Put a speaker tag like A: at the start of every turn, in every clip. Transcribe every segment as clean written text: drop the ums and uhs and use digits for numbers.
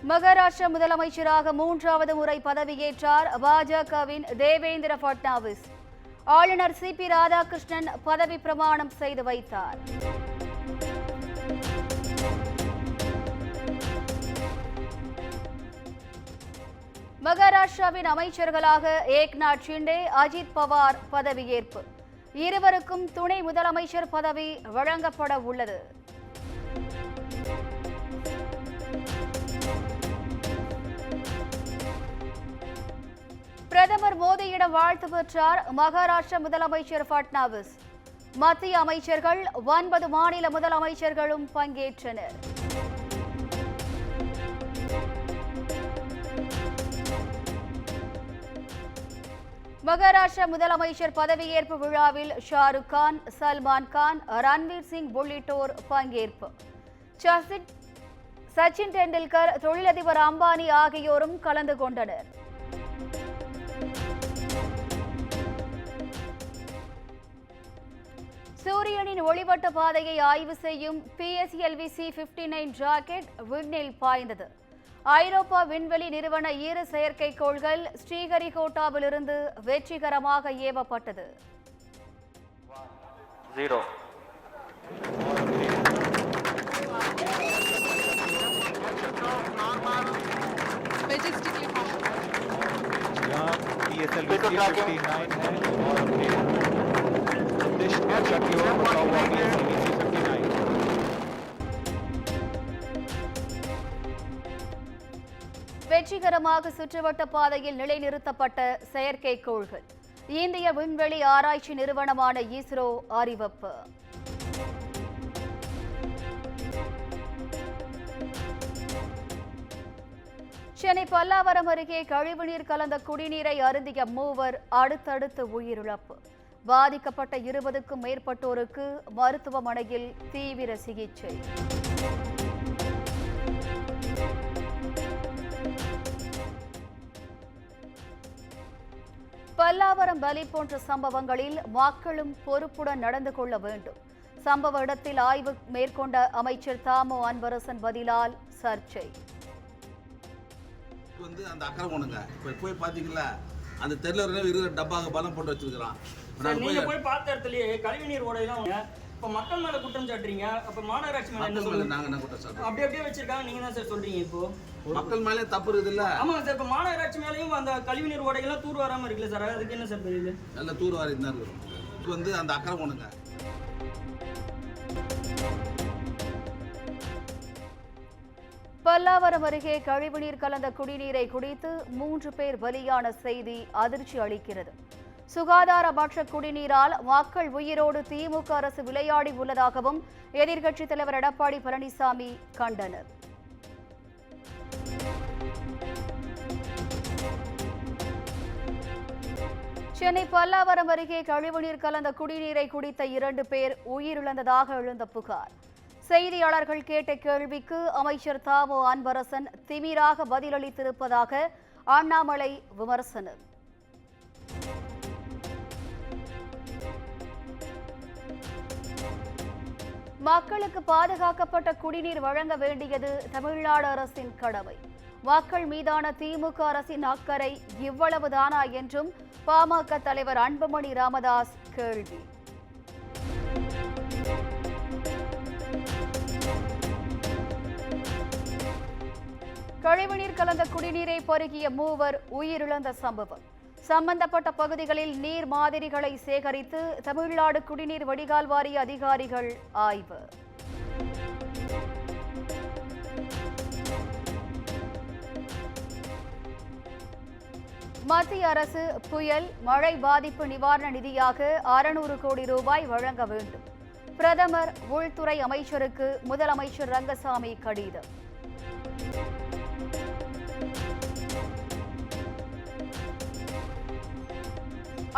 A: மகாராஷ்டிர முதலமைச்சராக மூன்றாவது முறை பதவியேற்றார் பாஜகவின் தேவேந்திர பட்னாவிஸ். ஆளுநர் சிபி ராதாகிருஷ்ணன் பதவி பிரமாணம் செய்து வைத்தார். மகாராஷ்டிராவின் அமைச்சர்களாக ஏக்நாத் ஷிண்டே, அஜித் பவார் பதவியேற்பு. இருவருக்கும் துணை முதலமைச்சர் பதவி வழங்கப்பட உள்ளது. பிரதமர் மோடியிடம் வாழ்த்து பெற்றார் மகாராஷ்டிர முதலமைச்சர் பட்னாவிஸ். மத்திய அமைச்சர்கள் 9 மாநில முதலமைச்சர்களும் பங்கேற்றனர். மகாராஷ்டிர முதலமைச்சர் பதவியேற்பு விழாவில் ஷாருக் கான், சல்மான் கான், ரன்வீர் சிங் உள்ளிட்டோர் பங்கேற்பு. சச்சின் டெண்டுல்கர், தொழிலதிபர் அம்பானி ஆகியோரும் கலந்து கொண்டனர். சூரியனின் ஒளிவட்ட பாதையை ஆய்வு செய்யும் PSLV C-59 ராக்கெட் விண்ணில் பாய்ந்தது. ஐரோப்பா விண்வெளி நிறுவன 2 செயற்கைக்கோள்கள் ஸ்ரீஹரிகோட்டாவிலிருந்து வெற்றிகரமாக ஏவப்பட்டது. வெற்றிகரமாக சுற்றுவட்ட பாதையில் நிலைநிறுத்தப்பட்ட செயற்கைக்கோள்கள். இந்திய விண்வெளி ஆராய்ச்சி நிறுவனமான இஸ்ரோ அறிவிப்பு. சென்னை பல்லாவரம் அருகே கழிவுநீர் கலந்த குடிநீரை அருந்திய மூவர் அடுத்தடுத்து உயிரிழப்பு. பாதிக்கப்பட்ட 20க்கும் மேற்பட்டோருக்கு மருத்துவமனையில் தீவிர சிகிச்சை. பல்லாவரம் பலி போன்ற சம்பவங்களில் மக்களும் பொறுப்புடன் நடந்து கொள்ள வேண்டும். சம்பவ இடத்தில் ஆய்வு மேற்கொண்ட அமைச்சர் தாமோ அன்பரசன் பதிலால் சர்ச்சை.
B: அந்த அக்கறவனுங்க போய் பாத்தீங்களா, அந்த தெருல 20 டப்பாக பலம் போட்டு வச்சிருக்கான்.
C: நீங்க போய் பார்த்த இடத்துலயே கழிவுநீர் ஓடையெல்லாம் இப்ப மக்கள் மேல குற்றம் சாட்டுறீங்க. அப்ப மாநகராட்சி மேல என்ன சொல்லுங்க?
B: நாங்க என்ன குற்றம் சாட்டுறோம்?
C: அப்படியே வச்சிருக்காங்க, நீங்க தான் சார் சொல்றீங்க. இப்போ
B: மக்கள் மேலே தப்பு இருக்குது இல்ல?
C: ஆமா சார். இப்ப மாநகராட்சி மேலயும் அந்த கழிவுநீர் ஓடைகள்லாம் தூர் வராம இருக்குல்ல சார், அதுக்கு என்ன சார் பதில்?
B: நல்ல தூர் வாரி தான் இருக்கிறோம். அந்த அக்கறவனுங்க
A: பல்லாவரம் அருகே கழிவுநீர் கலந்த குடிநீரை குடித்து 3 பேர் பலியான செய்தி அதிர்ச்சி அளிக்கிறது. சுகாதாரமற்ற குடிநீரால் மக்கள் உயிரோடு திமுக அரசு விளையாடி உள்ளதாகவும் எதிர்க்கட்சித் தலைவர் எடப்பாடி பழனிசாமி கண்டனர். சென்னை பல்லாவரம் அருகே கழிவுநீர் கலந்த குடிநீரை குடித்த 2 பேர் உயிரிழந்ததாக எழுந்த புகார். செய்தியாளர்கள் கேட்ட கேள்விக்கு அமைச்சர் தாமோ அன்பரசன் திமிராக பதிலளித்திருப்பதாக அண்ணாமலை விமர்சனம். மக்களுக்கு பாதுகாக்கப்பட்ட குடிநீர் வழங்க வேண்டியது தமிழ்நாடு அரசின் கடமை. மக்கள் மீதான திமுக அரசின் அக்கறை இவ்வளவுதானா என்றும் பாமக தலைவர் அன்புமணி ராமதாஸ் கேள்வி. கழிவுநீர் கலந்த குடிநீரை பருகிய மூவர் உயிரிழந்த சம்பவம். சம்பந்தப்பட்ட பகுதிகளில் நீர் மாதிரிகளை சேகரித்து தமிழ்நாடு குடிநீர் வடிகால் வாரிய அதிகாரிகள் ஆய்வு. மத்திய அரசு புயல் மழை பாதிப்பு நிவாரண நிதியாக 600 கோடி ரூபாய் வழங்க வேண்டும். பிரதமர் உள்துறை அமைச்சருக்கு முதலமைச்சர் ரங்கசாமி கடிதம்.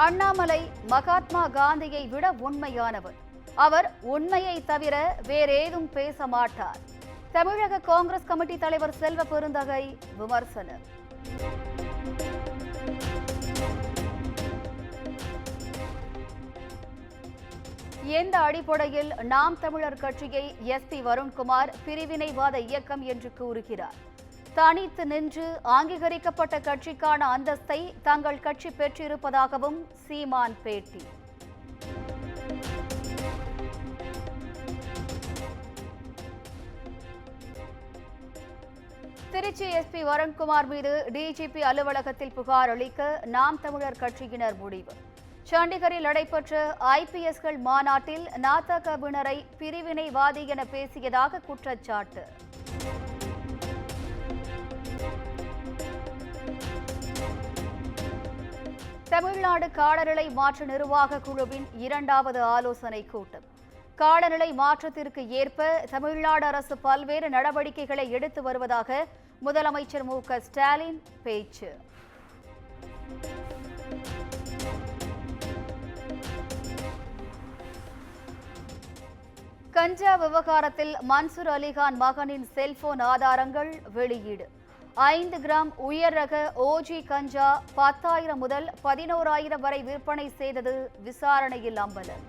A: அண்ணாமலை மகாத்மா காந்தியை விட உண்மையானவர். அவர் உண்மையை தவிர வேறேதும் பேச மாட்டார். தமிழக காங்கிரஸ் கமிட்டி தலைவர் செல்வ பெருந்தகை விமர்சனம். எந்த அடிப்படையில் நாம் தமிழர் கட்சியை SP வருண்குமார் பிரிவினைவாத இயக்கம் என்று கூறுகிறார்? தனித்து நின்று அங்கீகரிக்கப்பட்ட கட்சிக்கான அந்தஸ்தை தங்கள் கட்சி பெற்றிருப்பதாகவும் சீமான் பேட்டி. திருச்சி எஸ்பி வருண்குமார் மீது டிஜிபி அலுவலகத்தில் புகார் அளிக்க நாம் தமிழர் கட்சியினர் முடிவு. சண்டிகரில் நடைபெற்ற ஐபிஎஸ்கள் மாநாட்டில் நாதகவினரை பிரிவினைவாதி என பேசியதாக குற்றச்சாட்டு. தமிழ்நாடு காலநிலை மாற்ற நிர்வாக குழுவின் 2வது ஆலோசனை கூட்டம். காலநிலை மாற்றத்திற்கு ஏற்ப தமிழ்நாடு அரசு பல்வேறு நடவடிக்கைகளை எடுத்து வருவதாக முதலமைச்சர் மு.க.ஸ்டாலின் பேச்சு. கஞ்சா விவகாரத்தில் மன்சூர் அலிகான் மகனின் செல்போன் ஆதாரங்கள் வெளியீடு. 5 கிராம் உயர் ரக ஓஜி கஞ்சா 10,000 முதல் 11,000 வரை விற்பனை செய்தது விசாரணையில் அம்பலம்.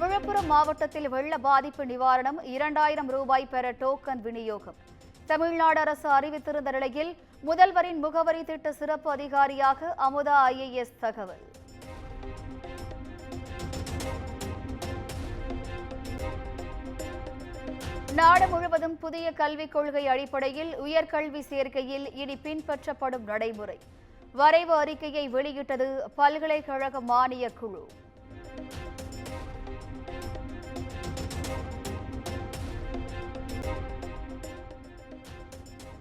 A: விழுப்புரம் மாவட்டத்தில் வெள்ள பாதிப்பு நிவாரணம் 2,000 ரூபாய் பெற டோக்கன் விநியோகம். தமிழ்நாடு அரசு அறிவித்திருந்த நிலையில் முதல்வரின் முகவரி திட்ட சிறப்பு அதிகாரியாக அமுதா IAS தகவல். நாடு முழுவதும் புதிய கல்விக் கொள்கை அடிப்படையில் உயர்கல்வி சேர்க்கையில் இனி பின்பற்றப்படும் நடைமுறை. வரைவு அறிக்கையை வெளியிட்டது பல்கலைக்கழக மானியக் குழு.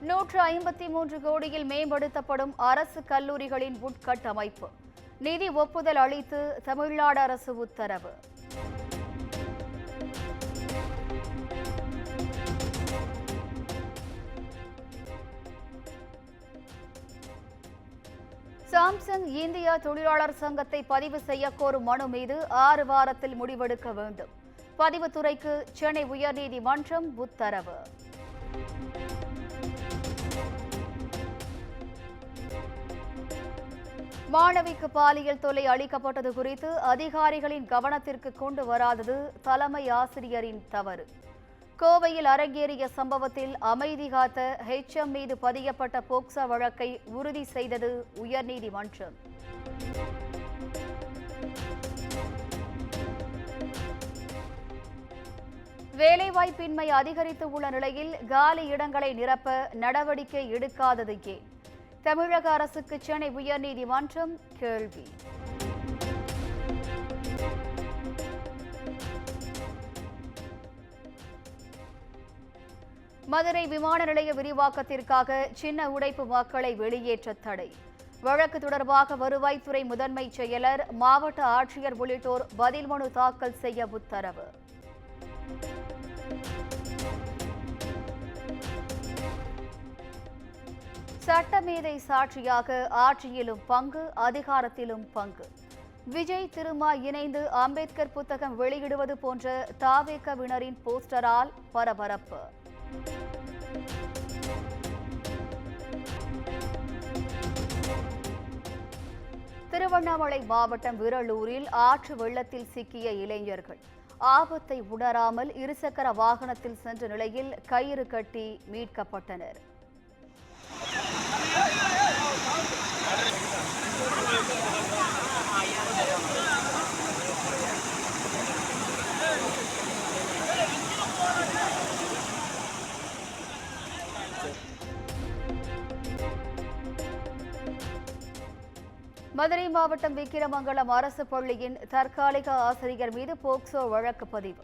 A: $153 கோடியில் மேம்படுத்தப்படும் அரசு கல்லூரிகளின் உட்கட்டமைப்பு. நிதி ஒப்புதல் அளித்து தமிழ்நாடு அரசு உத்தரவு. சாம்சங் இந்தியா தொழிலாளர் சங்கத்தை பதிவு செய்ய கோரும் மனு மீது 6 வாரத்தில் முடிவெடுக்க வேண்டும். பதிவுத்துறைக்கு சென்னை உயர்நீதிமன்றம் உத்தரவு. மாணவிக்கு பாலியல் தொல்லை அளிக்கப்பட்டது குறித்து அதிகாரிகளின் கவனத்திற்கு கொண்டு வராதது தலைமை ஆசிரியரின் தவறு. கோவையில் அரங்கேறிய சம்பவத்தில் அமைதி காத்த HM மீது பதியப்பட்ட போக்சோ வழக்கை உறுதி செய்தது உயர்நீதிமன்றம். வேலைவாய்ப்பின்மை அதிகரித்து உள்ள நிலையில் காலி இடங்களை நிரப்ப நடவடிக்கை எடுக்காதது ஏன்? தமிழக அரசுக்கு சென்னை உயர்நீதிமன்றம் கேள்வி. மதுரை விமான நிலைய விரிவாக்கத்திற்காக சின்ன உடைப்பு மக்களை வெளியேற்ற தடை. வழக்கு தொடர்பாக வருவாய்த்துறை முதன்மை செயலர், மாவட்ட ஆட்சியர் உள்ளிட்டோர் பதில் மனு தாக்கல் செய்ய உத்தரவு. சட்டமேதை சாட்சியாக ஆட்சியிலும் பங்கு, அதிகாரத்திலும் பங்கு. விஜய் திருமா இணைந்து அம்பேத்கர் புத்தகம் வெளியிடுவது போன்ற தாவேகவினரின் போஸ்டரால் பரபரப்பு. திருவண்ணாமலை மாவட்டம் விரலூரில் ஆற்று வெள்ளத்தில் சிக்கிய இளைஞர்கள் ஆபத்தை உணராமல் இருசக்கர வாகனத்தில் சென்ற நிலையில் கயிறு கட்டி மீட்கப்பட்டனர். மதுரை மாவட்டம் விக்கிரமங்கலம் அரசு பள்ளியின் தற்காலிக ஆசிரியர் மீது போக்சோ வழக்கு பதிவு.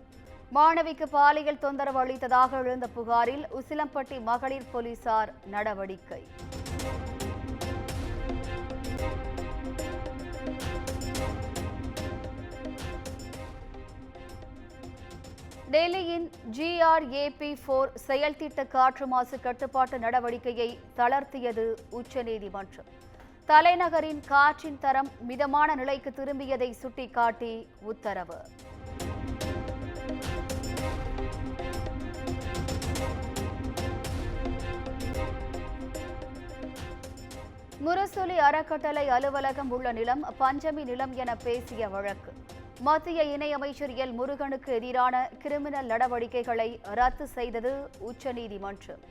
A: மாணவிக்கு பாலியல் தொந்தரவு அளித்ததாக எழுந்த புகாரில் உசிலம்பட்டி மகளிர் போலீசார் நடவடிக்கை. டெல்லியின் GRAP-4 செயல்திட்ட காற்று மாசு கட்டுப்பாட்டு நடவடிக்கையை தளர்த்தியது உச்சநீதிமன்றம். தலைநகரின் காற்றின் தரம் மிதமான நிலைக்கு திரும்பியதை சுட்டிக்காட்டி உத்தரவு. முரசொலி அறக்கட்டளை அலுவலகம் உள்ள நிலம் பஞ்சமி நிலம் என பேசிய வழக்கு. மத்திய இணையமைச்சர் எல் முருகனுக்கு எதிரான கிரிமினல் நடவடிக்கைகளை ரத்து செய்தது உச்சநீதிமன்றம்.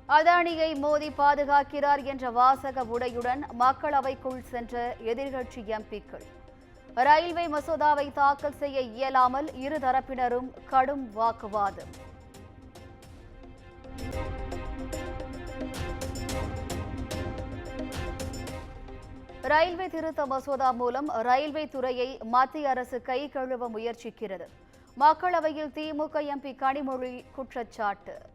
A: அதானியை மோடி பாதுகாக்கிறார் என்ற வாசக உடையுடன் மக்களவைக்குள் சென்ற எதிர்க்கட்சி எம்பிக்கள். ரயில்வே மசோதாவை தாக்கல் செய்ய இயலாமல் இரு தரப்பினரும் கடும் வாக்குவாதம். ரயில்வே திருத்த மசோதா மூலம் ரயில்வே துறையை மத்திய அரசு கை கழுவ முயற்சிக்கிறது. மக்களவையில் திமுக எம்பி கனிமொழி குற்றச்சாட்டு.